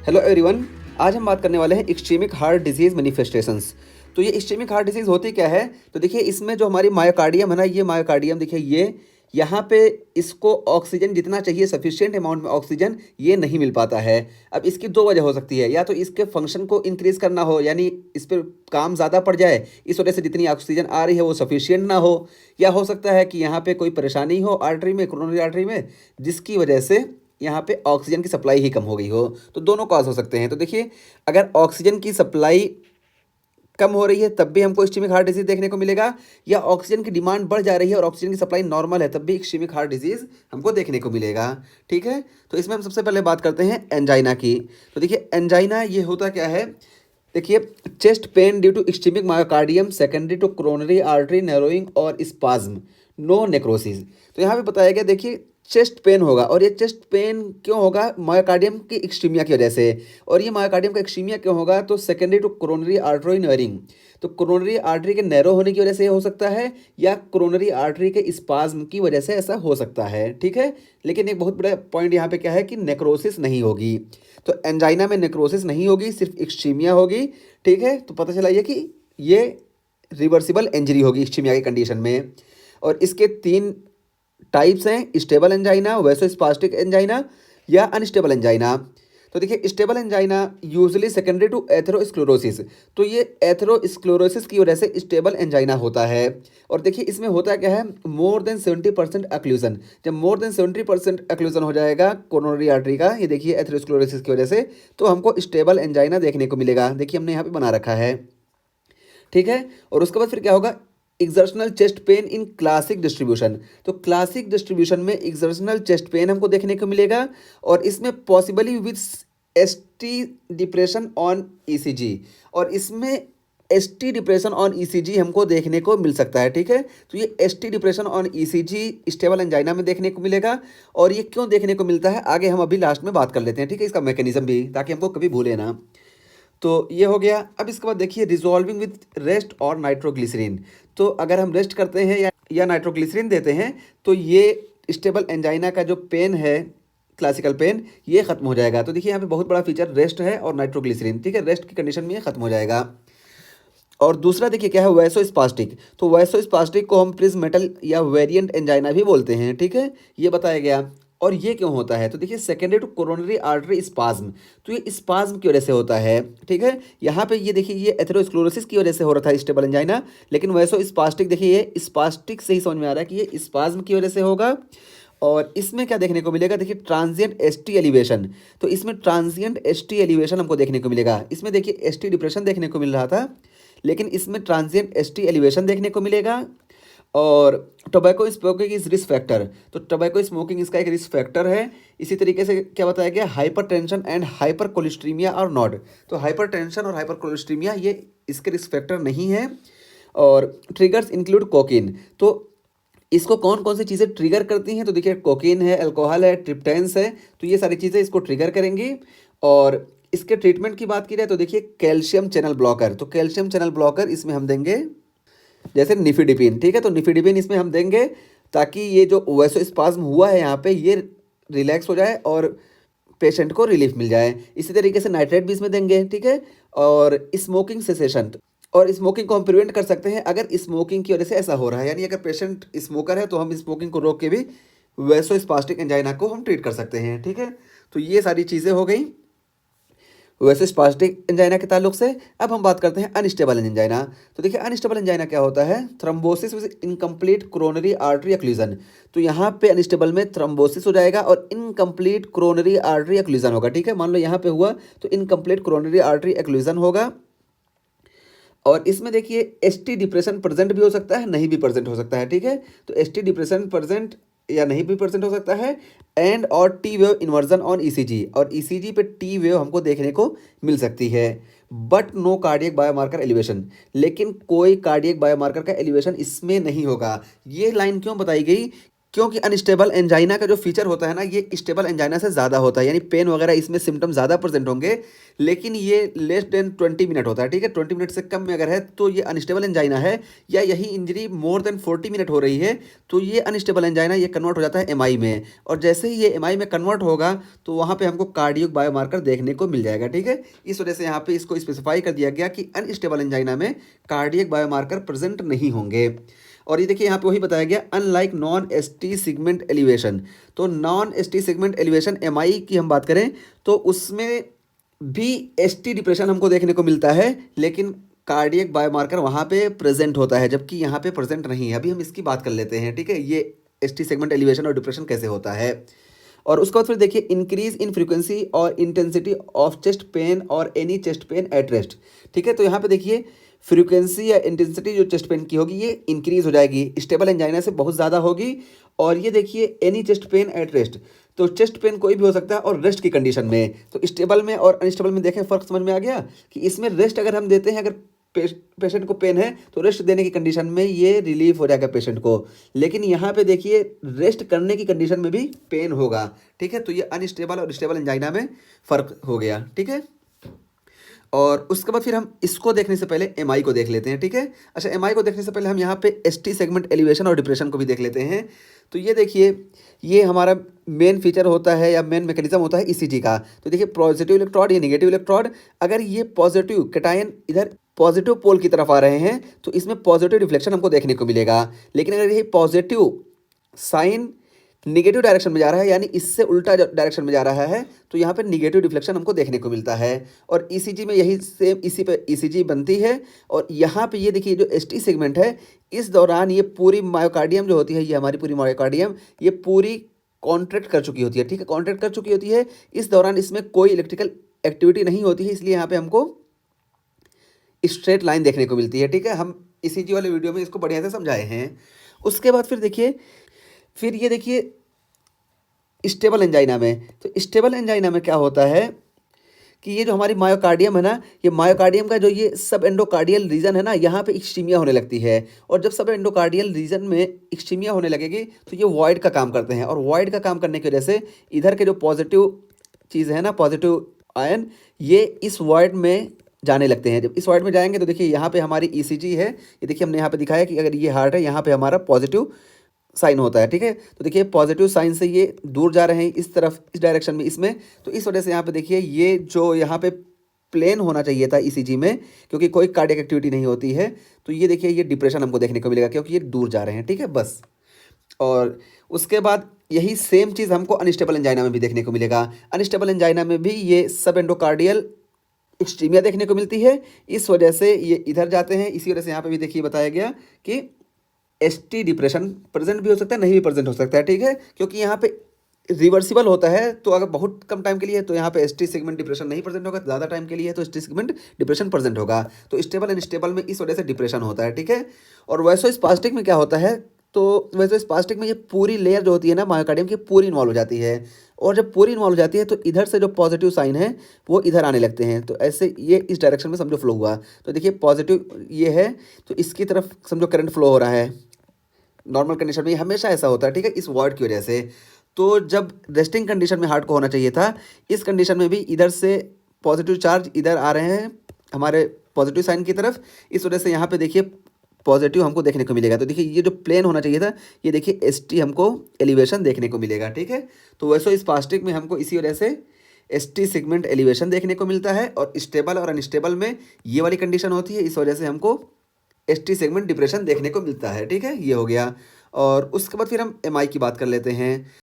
Hello everyone. आज हम बात करने वाले हैं इस्केमिक हार्ट डिजीज़ मैनिफेस्टेशंस। तो ये इस्केमिक हार्ट डिजीज़ होती क्या है? तो देखिए इसमें जो हमारी मायोकार्डियम है ना, ये मायोकार्डियम देखिए ये यहाँ पे इसको ऑक्सीजन जितना चाहिए सफिशिएंट अमाउंट में ऑक्सीजन ये नहीं मिल पाता है। अब इसकी दो वजह हो सकती है, या तो इसके फंक्शन को इंक्रीज़ करना हो, यानी इस पर काम ज़्यादा पड़ जाए, इस वजह से जितनी ऑक्सीजन आ रही है वो सफिशिएंट ना हो, या हो सकता है कि यहाँ पे कोई परेशानी हो आर्टरी में, कोरोनरी आर्टरी में, जिसकी वजह से यहाँ पे ऑक्सीजन की सप्लाई ही कम हो गई हो। तो दोनों कॉज हो सकते हैं। तो देखिए अगर ऑक्सीजन की सप्लाई कम हो रही है तब भी हमको इस्केमिक हार्ट डिजीज देखने को मिलेगा, या ऑक्सीजन की डिमांड बढ़ जा रही है और ऑक्सीजन की सप्लाई नॉर्मल है तब भी इस्केमिक हार्ट डिजीज हमको देखने को मिलेगा। ठीक है, तो इसमें हम सबसे पहले बात करते हैं एंजाइना की। तो देखिए एंजाइना ये होता क्या है? देखिए chest pain due to ischaemic myocardium secondary to coronary artery narrowing और स्पाज्म, नो नेक्रोसिस। तो यहाँ पे बताया गया, देखिए चेस्ट पेन होगा, और ये चेस्ट पेन क्यों होगा? मायोकार्डियम की एक्सटीमिया की वजह से। और ये मायोकार्डियम का एक्सटीमिया क्यों होगा? तो secondary to coronary artery nearing, तो कोरोनरी आर्टरी के नैरो होने की वजह से हो सकता है, या कोरोनरी आर्टरी के स्पाज्म की वजह से ऐसा हो सकता है। ठीक है, लेकिन एक बहुत बड़ा पॉइंट यहाँ पे क्या है कि नेक्रोसिस नहीं होगी। तो एंजाइना में नेक्रोसिस नहीं होगी, सिर्फ एक्सटीमिया होगी। ठीक है, तो पता चला ये कि ये रिवर्सिबल इंजरी होगी एक्सटीमिया की कंडीशन में। और इसके तीन टाइप्स हैं, स्टेबल एंजाइना, वैसोस्पास्टिक एंजाइना या अनस्टेबल एंजाइना। तो देखिए stable angina usually secondary to atherosclerosis, तो ये एथेरोस्क्लेरोसिस की वजह से स्टेबल एंजाइना होता है। और देखिए इसमें होता क्या है, मोर देन 70% अक्लूजन। जब मोर देन 70% अक्लूजन हो जाएगा कोरोनरी आर्टरी का, ये देखिए एथेरोस्क्लेरोसिस की वजह से, तो हमको स्टेबल एंजाइना देखने को मिलेगा। देखिए हमने यहाँ पे बना रखा है। ठीक है, और उसके बाद फिर क्या होगा? Exertional chest pain in classic distribution. तो क्लासिक डिस्ट्रीब्यूशन में एक्सर्शनल चेस्ट पेन हमको देखने को मिलेगा, और इसमें possibly with ST depression on ECG, और इसमें एसटी डिप्रेशन ऑन ईसीजी हमको देखने को मिल सकता है। ठीक है, तो ये ST depression on ECG stable angina में देखने को मिलेगा। और ये क्यों देखने को मिलता है आगे हम अभी लास्ट में बात कर लेते हैं। ठीक है, इसका मैकेनिज्म भी, ताकि हमको कभी भूले ना। तो ये हो गया। अब इसके बाद देखिए रिजॉल्विंग विद रेस्ट और नाइट्रोग्लिसरीन। तो अगर हम रेस्ट करते हैं या नाइट्रोग्लिसरीन देते हैं तो ये स्टेबल एंजाइना का जो पेन है, क्लासिकल पेन, ये खत्म हो जाएगा। तो देखिए यहाँ पे बहुत बड़ा फीचर रेस्ट है और नाइट्रोग्लिसरीन। ठीक है, रेस्ट की कंडीशन में ये खत्म हो जाएगा। और दूसरा देखिए क्या है, वैसोस्पास्टिक। तो वैसोस्पास्टिक को हम प्रिज्मेटल या वेरिएंट एंजाइना भी बोलते हैं। ठीक है, ये बताया गया। और ये क्यों होता है? तो देखिए secondary to coronary artery spasm, तो ये स्पाज्म की वजह से होता है। ठीक है, यहाँ पे ये देखिए ये एथेरोस्क्लेरोसिस की वजह से हो रहा था स्टेबल एंजाइना, लेकिन वैसोस्पास्टिक देखिए ये स्पास्टिक से ही समझ में आ रहा है कि ये स्पाज्म की वजह से होगा। और इसमें क्या देखने को मिलेगा? देखिए ट्रांजिएंट एसटी एलिवेशन। तो इसमें ट्रांजिएंट एसटी एलिवेशन हमको देखने को मिलेगा। इसमें देखिए एसटी डिप्रेशन देखने को मिल रहा था, लेकिन इसमें ट्रांजिएंट एसटी एलिवेशन देखने को मिलेगा। और tobacco smoking is risk factor, तो टोबैको स्मोकिंग इसका एक रिस्क फैक्टर है। इसी तरीके से क्या बताया गया, hyper tension and hyper cholesterolaemia और नॉट। तो हाइपर टेंशन और हाइपर कोलेस्ट्रीमिया ये इसके रिस्क फैक्टर नहीं है। और ट्रिगर्स इंक्लूड कोकीन, तो इसको कौन कौन सी चीज़ें ट्रिगर करती हैं? तो देखिए कोकीन है, अल्कोहल है, ट्रिप्टेंस है, तो ये सारी चीज़ें इसको ट्रिगर करेंगी। और इसके ट्रीटमेंट की बात की जाए तो देखिए कैल्शियम चैनल ब्लॉकर, तो कैल्शियम चैनल ब्लॉकर इसमें हम देंगे जैसे निफिडिपिन। ठीक है, तो निफिडिपिन इसमें हम देंगे ताकि ये जो वैसोस्पाज्म हुआ है यहाँ पे ये रिलैक्स हो जाए और पेशेंट को रिलीफ मिल जाए। इसी तरीके से नाइट्रेट भी इसमें देंगे। ठीक है, और स्मोकिंग सेसेशन, और स्मोकिंग को हम प्रिवेंट कर सकते हैं अगर स्मोकिंग की वजह से ऐसा हो रहा है, यानी अगर पेशेंट स्मोकर है तो हम स्मोकिंग को रोक के भी वैसोस्पास्टिक एंजाइना को हम ट्रीट कर सकते हैं। ठीक है, तो ये सारी चीज़ें हो गई वैसोस्पास्टिक एंजाइना के ताल्लुक से। अब हम बात करते हैं अनस्टेबल एंजाइना। तो देखिए अनस्टेबल एंजाइना क्या होता है? Thrombosis with incomplete coronary artery occlusion. तो यहाँ पे अनस्टेबल में थ्रोम्बोसिस हो जाएगा और इनकम्प्लीट कोरोनरी आर्टरी एक्लूजन होगा। ठीक है, मान लो यहाँ पे हुआ तो इनकम्प्लीट कोरोनरी आर्टरी एक्लूजन होगा। और इसमें देखिए एसटी डिप्रेशन प्रेजेंट भी हो सकता है, नहीं भी प्रेजेंट हो सकता है। ठीक है, तो एसटी डिप्रेशन प्रेजेंट या नहीं भी प्रेजेंट हो सकता है। एंड और T wave inversion on ECG, और ईसीजी पे टी वेव हमको देखने को मिल सकती है। But no cardiac biomarker elevation, लेकिन कोई कार्डियक बायोमार्कर का एलिवेशन इसमें नहीं होगा। ये लाइन क्यों बताई गई? क्योंकि अनस्टेबल एंजाइना का जो फीचर होता है ना, ये स्टेबल एंजाइना से ज़्यादा होता है, यानी पेन वगैरह इसमें सिम्टम ज़्यादा प्रेजेंट होंगे, लेकिन ये लेस देन 20 मिनट होता है, ठीक है। 20 मिनट से कम में अगर है तो ये अनस्टेबल एंजाइना है, या यही इंजरी मोर देन 40 मिनट हो रही है तो ये अनस्टेबल एंजाइना, ये कन्वर्ट हो जाता है एमआई में। और जैसे ही ये एमआई में कन्वर्ट होगा तो वहाँ पे हमको कार्डियक बायोमार्कर देखने को मिल जाएगा, ठीक है। इस वजह से यहाँ पे इसको स्पेसिफाई कर दिया गया कि अनस्टेबल एंजाइना में कार्डियक बायोमार्कर प्रेजेंट नहीं होंगे। और ये देखिए यहाँ पे वही बताया गया, unlike non ST segment elevation. तो non ST segment elevation MI की हम बात करें तो उसमें भी एसटी डिप्रेशन हमको देखने को मिलता है, लेकिन कार्डियक बायोमार्कर वहाँ पे प्रेजेंट होता है, जबकि यहाँ पे प्रेजेंट नहीं है। अभी हम इसकी बात कर लेते हैं, ठीक है, ये एसटी सेगमेंट एलिवेशन और डिप्रेशन कैसे होता है। और उसके बाद फिर देखिए, इंक्रीज इन फ्रीक्वेंसी और इंटेंसिटी ऑफ चेस्ट पेन और any chest pain at rest, ठीक है। तो यहाँ पे देखिए, फ्रीक्वेंसी या इंटेंसिटी जो चेस्ट पेन की होगी ये इंक्रीज हो जाएगी, स्टेबल एंजाइना से बहुत ज़्यादा होगी। और ये देखिए, any chest pain at rest, तो चेस्ट पेन कोई भी हो सकता है और रेस्ट की कंडीशन में। तो स्टेबल में और अनस्टेबल में देखें फ़र्क समझ में आ गया कि इसमें रेस्ट अगर हम देते हैं, अगर पेशेंट को पेन है तो रेस्ट देने की कंडीशन में ये रिलीफ हो जाएगा पेशेंट को, लेकिन यहाँ पे देखिए रेस्ट करने की कंडीशन में भी पेन होगा, ठीक है। तो ये अनस्टेबल और स्टेबल एंजाइना में फ़र्क हो गया, ठीक है। और उसके बाद फिर हम इसको देखने से पहले एमआई को देख लेते हैं, ठीक है। अच्छा, एमआई को देखने से पहले हम यहाँ पे एसटी सेगमेंट एलिवेशन और डिप्रेशन को भी देख लेते हैं। तो ये देखिए, ये हमारा मेन फीचर होता है या मेन मैकेनिज्म होता है ईसीजी का। तो देखिए, पॉजिटिव इलेक्ट्रोड या नेगेटिव इलेक्ट्रोड, अगर ये पॉजिटिव कैटायन इधर पॉजिटिव पोल की तरफ आ रहे हैं तो इसमें पॉजिटिव रिफ्लेक्शन हमको देखने को मिलेगा। लेकिन अगर ये पॉजिटिव साइन निगेटिव डायरेक्शन में जा रहा है, यानी इससे उल्टा डायरेक्शन में जा रहा है, तो यहाँ पे निगेटिव डिफ्लेक्शन हमको देखने को मिलता है। और ईसीजी में यही सेम, इसी पे ईसीजी बनती है। और यहाँ पे ये देखिए, जो एसटी सेगमेंट है, इस दौरान ये पूरी मायोकार्डियम जो होती है, ये हमारी पूरी मायोकार्डियम ये पूरी कॉन्ट्रैक्ट कर चुकी होती है, ठीक है, कॉन्ट्रैक्ट कर चुकी होती है। इस दौरान इसमें कोई इलेक्ट्रिकल एक्टिविटी नहीं होती है, इसलिए यहाँ पे हमको स्ट्रेट लाइन देखने को मिलती है, ठीक है। हम ईसीजी वाले वीडियो में इसको बढ़िया से समझाए हैं। उसके बाद फिर देखिए, फिर ये देखिए स्टेबल एंजाइना में, तो स्टेबल एंजाइना में क्या होता है कि ये जो हमारी मायोकार्डियम है ना, ये मायोकार्डियम का जो ये सब एंडोकार्डियल रीजन है ना, यहाँ पे इक्सीमिया होने लगती है। और जब सब एंडोकार्डियल रीजन में इक्सीमिया होने लगेगी तो ये वॉइड का काम करते हैं, और वॉइड का काम करने की वजह से इधर के जो पॉजिटिव चीज़ है ना, पॉजिटिव आयन, ये इस वॉइड में जाने लगते हैं। जब इस वॉइड में जाएंगे तो देखिए, यहाँ पे हमारी ईसीजी है, ये देखिए हमने यहाँ पे दिखाया कि अगर ये हार्ट है, यहाँ पे हमारा पॉजिटिव साइन होता है, ठीक है। तो देखिए, पॉजिटिव साइन से ये दूर जा रहे हैं इस तरफ, इस डायरेक्शन में, इसमें। तो इस वजह से यहाँ पे देखिए, ये जो यहाँ पे प्लेन होना चाहिए था ईसीजी में, क्योंकि कोई कार्डियक एक्टिविटी नहीं होती है, तो ये देखिए, ये डिप्रेशन हमको देखने को मिलेगा क्योंकि ये दूर जा रहे हैं, ठीक है, बस। और उसके बाद यही सेम चीज़ हमको अनस्टेबल एंजाइना में भी देखने को मिलेगा। अनस्टेबल एंजाइना में भी ये सब एंडोकार्डियल एक्सट्रीमिया देखने को मिलती है, इस वजह से ये इधर जाते हैं। इसी वजह से यहाँ पे भी देखिए बताया गया कि एसटी डिप्रेशन प्रेजेंट भी हो सकता है, नहीं भी प्रेजेंट हो सकता है, ठीक है, क्योंकि यहाँ पे रिवर्सिबल होता है। तो अगर बहुत कम टाइम के लिए है तो यहाँ पे एसटी सेगमेंट डिप्रेशन नहीं प्रेजेंट होगा, ज़्यादा टाइम के लिए है तो एसटी सेगमेंट डिप्रेशन प्रेजेंट होगा। तो स्टेबल एंड स्टेबल में इस वजह से डिप्रेशन होता है, ठीक है। और वैसोस्पास्टिक में क्या होता है, तो वैसोस्पास्टिक में ये पूरी लेयर जो होती है ना मायोकार्डियम की, पूरी इन्वॉल्व हो जाती है। और जब पूरी इन्वॉल्व हो जाती है तो इधर से जो पॉजिटिव साइन है वो इधर आने लगते हैं। तो ऐसे ये इस डायरेक्शन में समझो फ्लो हुआ। तो देखिए, पॉजिटिव ये है तो इसकी तरफ समझो करंट फ्लो हो रहा है। नॉर्मल कंडीशन में हमेशा ऐसा होता है, ठीक है, इस वॉइड की वजह से। तो जब रेस्टिंग कंडीशन में हार्ट को होना चाहिए था, इस कंडीशन में भी इधर से पॉजिटिव चार्ज इधर आ रहे हैं हमारे पॉजिटिव साइन की तरफ, इस वजह से यहाँ पे देखिए पॉजिटिव हमको देखने को मिलेगा। तो देखिए, ये जो प्लेन होना चाहिए था, ये देखिए एसटी हमको एलिवेशन देखने को मिलेगा, ठीक है। तो वैसोस्पास्टिक में हमको इसी वजह से एसटी सेगमेंट एलिवेशन देखने को मिलता है, और स्टेबल और अनस्टेबल में ये वाली कंडीशन होती है, इस वजह से हमको एसटी सेगमेंट डिप्रेशन देखने को मिलता है, ठीक है, ये हो गया। और उसके बाद फिर हम एमआई की बात कर लेते हैं।